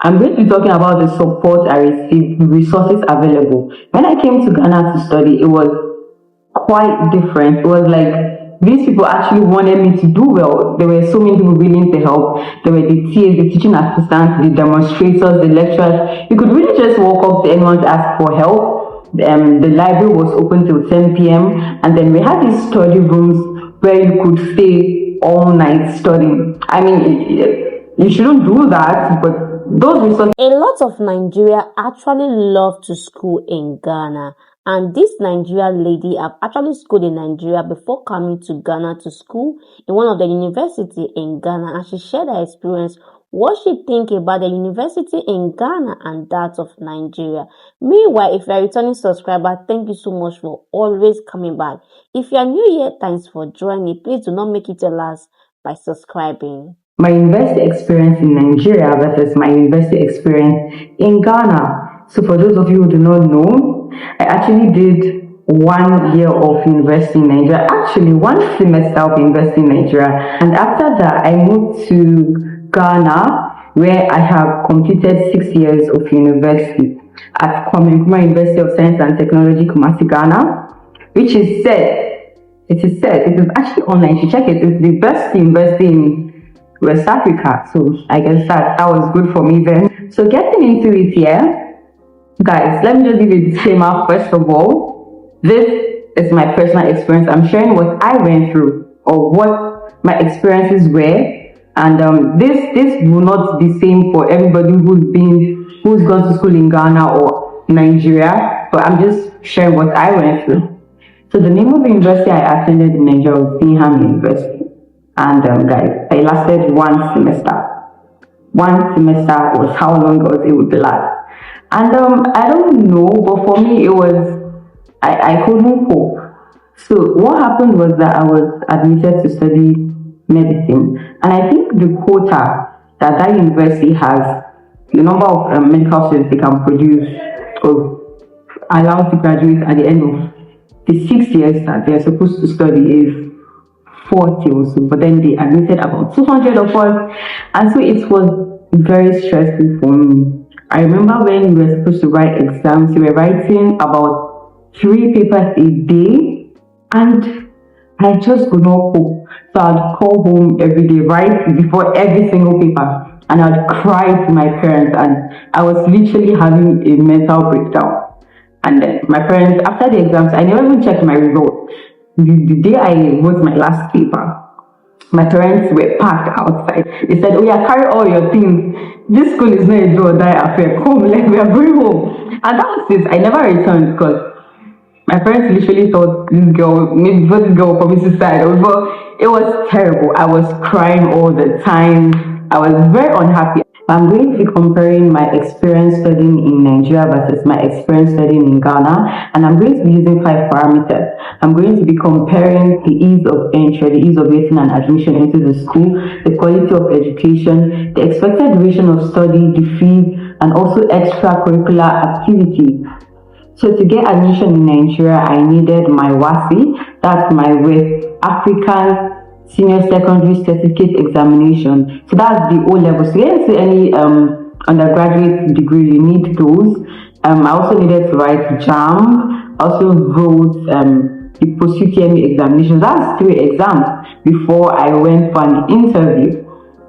I'm going to be talking about the support I received, the resources available. When I came to Ghana to study, it was quite different. It was like these people actually wanted me to do well. There were so many people willing to help. There were the TAs, the teaching assistants, the demonstrators, the lecturers. You could really just walk up to anyone to ask for help. The library was open till 10 p.m. and then we had these study rooms where you could stay all night studying. I mean, you shouldn't do that, but those resources. A lot of Nigeria actually love to school in Ghana, and this Nigerian lady have actually schooled in Nigeria before coming to Ghana to school in one of the university in Ghana, and she shared her experience, what she think about the university in Ghana and that of Nigeria. Meanwhile, if you're a returning subscriber, thank you so much for always coming back. If you are new here, thanks for joining. Please do not make it your last by subscribing. My university experience in Nigeria versus my university experience in Ghana. So for those of you who do not know, I actually did 1 year of university in Nigeria, actually 1 semester of university in Nigeria. And after that, I moved to Ghana, where I have completed 6 years of university at Kwame University of Science and Technology, Kumasi, Ghana, which is said, it is actually online. You check it, it's the best university in West Africa. So I guess that was good for me then. So getting into it here, guys, let me just give you a disclaimer. First of all, this is my personal experience. I'm sharing what I went through or what my experiences were, and this will not be same for everybody who's gone to school in Ghana or Nigeria, but I'm just sharing what I went through. So the name of the university I attended in Nigeria was Bingham University. And guys, I lasted 1 semester. 1 semester was how long it would last. And I don't know, but for me it was, I couldn't cope. So what happened was that I was admitted to study medicine. And I think the quota that university has, the number of medical students they can produce or allowed to graduate at the end of the 6 years that they're supposed to study is 40 or so, but then they admitted about 200 of us, and so it was very stressful for me. I remember when we were supposed to write exams, we were writing about 3 papers a day, and I just could not cope. So I'd call home every day, right before every single paper, and I'd cry to my parents, and I was literally having a mental breakdown. And then my parents, after the exams, I never even checked my results. The day I wrote my last paper, my parents were packed outside. They said, "Oh yeah, carry all your things. This school is not a do or die affair. Come, like we are going home." And that was it. I never returned because my parents literally thought this girl, maybe before this girl commit suicide. It was terrible. I was crying all the time. I was very unhappy. I'm going to be comparing my experience studying in Nigeria versus my experience studying in Ghana, and I'm going to be using 5 parameters. I'm going to be comparing the ease of entry, the ease of getting an admission into the school, the quality of education, the expected duration of study, the fees, and also extracurricular activities. So to get admission in Nigeria, I needed my WASI, that's my West African Senior Secondary Certificate Examination. So that's the O level. So get into any undergraduate degree, you need those. I also needed to write JAM. I also wrote the post-UTME examination. That's 3 exams before I went for an interview.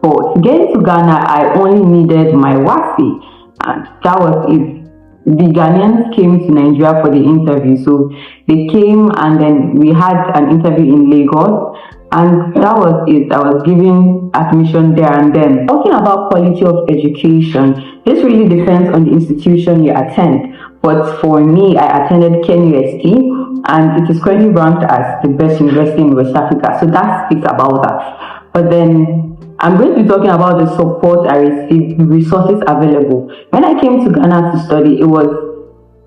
But to get into Ghana, I only needed my WASI, and that was it. The Ghanaians came to Nigeria for the interview. So they came and then we had an interview in Lagos. And that was it. I was given admission there and then. Talking about quality of education, this really depends on the institution you attend. But for me, I attended KNUST, and it is currently ranked as the best university in West Africa. So that speaks about that. But then I'm going to be talking about the support I received, the resources available. When I came to Ghana to study, it was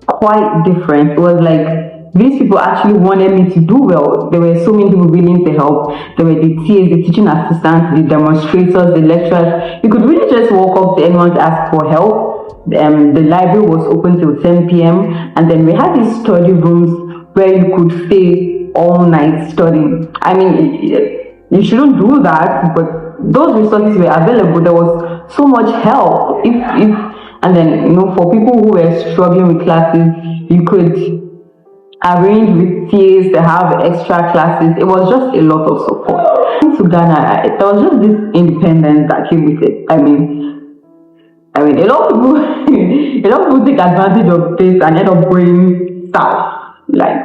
quite different. It was like these people actually wanted me to do well. There were so many people willing to help. There were the TAs, the teaching assistants, the demonstrators, the lecturers. You could really just walk up to anyone to ask for help. The library was open till 10 p.m. and then we had these study rooms where you could stay all night studying. I mean, you shouldn't do that, but those resources were available. There was so much help. If and then for people who were struggling with classes, you could arrange with TAs to have extra classes. It was just a lot of support. To Ghana, there was just this independence that came with it. A lot of people, a lot of people take advantage of this and end up going south. Like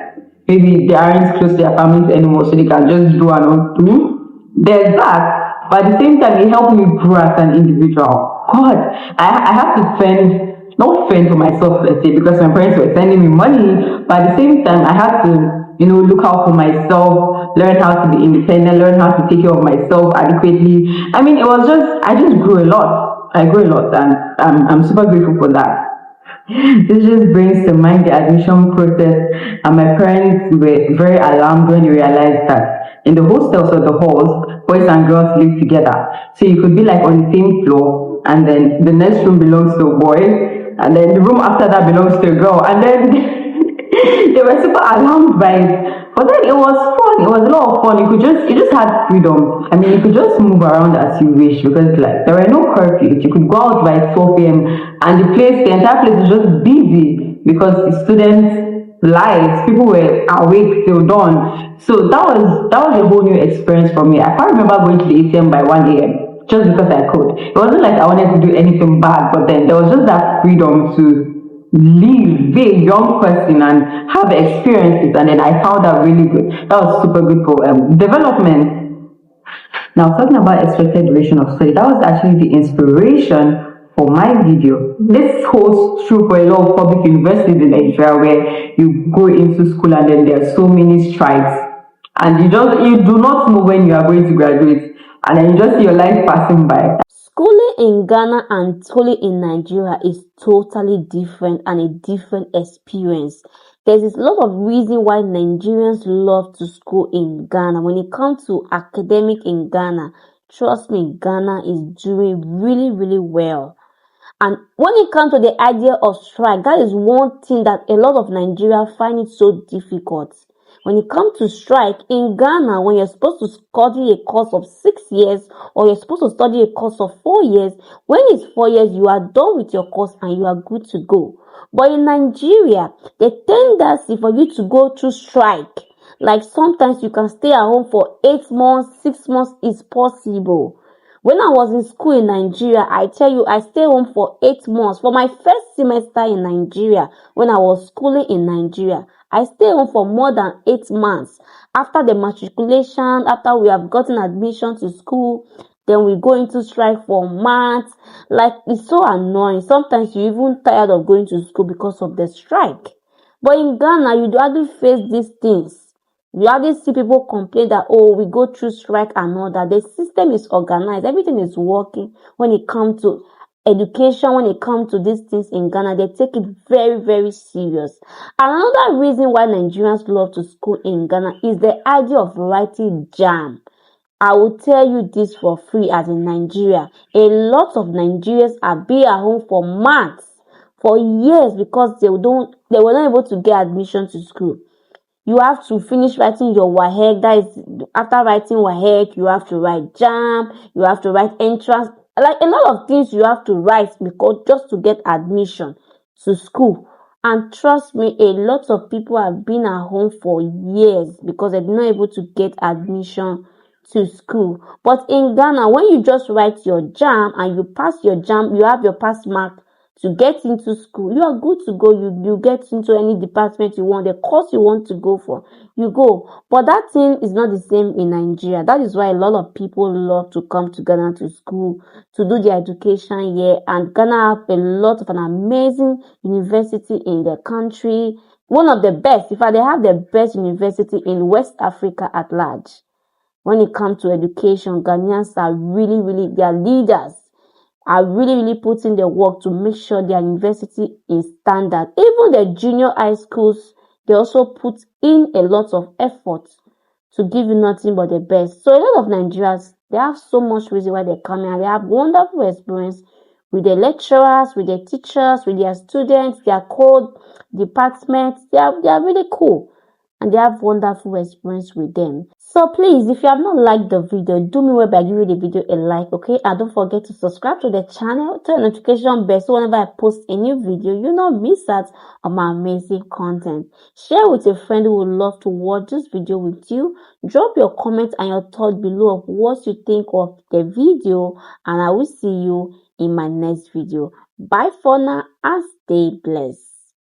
maybe they aren't close to their families anymore, so they can just do and undo. There's that, but at the same time, it helped me grow as an individual. God, I have to not fend for myself, let's say, because my parents were sending me money, but at the same time, I had to look out for myself, learn how to be independent, learn how to take care of myself adequately. It was I just grew a lot. I grew a lot, and I'm super grateful for that. This just brings to mind the admission process, and my parents were very alarmed when they realized that in the hostels or the halls, boys and girls live together. So you could be like on the same floor, and then the next room belongs to a boy, and then the room after that belongs to a girl, and then they were super alarmed by it. But then it was fun. It was a lot of fun. You just had freedom. You could just move around as you wish because like there were no curfews. You could go out by 12 p.m. and the entire place was just busy because the students' lives, people were awake till dawn. So that was a whole new experience for me. I can't remember going to the ATM by 1 a.m. just because I could. It wasn't like I wanted to do anything bad, but then there was just that freedom to live, be a young person and have experiences, and then I found that really good. That was super good for development. Now, talking about expected duration of study, that was actually the inspiration for my video. This holds true for a lot of public universities in Nigeria where you go into school and then there are so many strikes and you do not know when you are going to graduate, and then you just see your life passing by. Schooling in Ghana and schooling in Nigeria is totally different and a different experience. There's a lot of reason why Nigerians love to school in Ghana. When it comes to academic in Ghana, trust me, Ghana is doing really, really well. And when it comes to the idea of strike, that is one thing that a lot of Nigerians find it so difficult. When it comes to strike in Ghana, when you're supposed to study a course of 6 years or you're supposed to study a course of 4 years, when it's 4 years, you are done with your course and you are good to go. But in Nigeria, the tendency for you to go through strike, like sometimes you can stay at home for 8 months, 6 months is possible. When I was in school in Nigeria, I tell you, I stayed home for 8 months. For my first semester in Nigeria, when I was schooling in Nigeria, I stayed home for more than 8 months. After the matriculation, after we have gotten admission to school, then we go into strike for months. Like, it's so annoying. Sometimes you even tired of going to school because of the strike. But in Ghana, you do hardly face these things. You hardly see people complain that, oh, we go through strike and all that. The system is organized. Everything is working when it comes to education, when it comes to these things in Ghana. They take it very, very serious. Another reason why Nigerians love to school in Ghana is the idea of writing JAM. I will tell you this for free as in Nigeria. A lot of Nigerians have been at home for months, for years, because they were not able to get admission to school. You have to finish writing your WAHEC. That is, after writing WAHEC, you have to write JAM, you have to write entrance. Like a lot of things you have to write because just to get admission to school. And trust me, a lot of people have been at home for years because they're not able to get admission to school. But in Ghana, when you just write your JAM and you pass your JAM, you have your pass mark to get into school, you are good to go. You get into any department you want, the course you want to go for, you go. But that thing is not the same in Nigeria. That is why a lot of people love to come to Ghana to school to do their education here. And Ghana have a lot of an amazing university in the country. One of the best, in fact, they have the best university in West Africa at large. When it comes to education, Ghanaians are really, really, their leaders are really, really putting the work to make sure their university is standard. Even the junior high schools, they also put in a lot of effort to give you nothing but the best. So a lot of Nigerians, they have so much reason why they come here. They have wonderful experience with the lecturers, with the teachers, with their students, their code departments. They are really cool. And they have wonderful experience with them. So please, if you have not liked the video, do me well by giving the video a like, okay? And don't forget to subscribe to the channel, turn the notification bell so whenever I post a new video, you not miss out on my amazing content. Share with a friend who would love to watch this video with you. Drop your comments and your thoughts below of what you think of the video, and I will see you in my next video. Bye for now and stay blessed.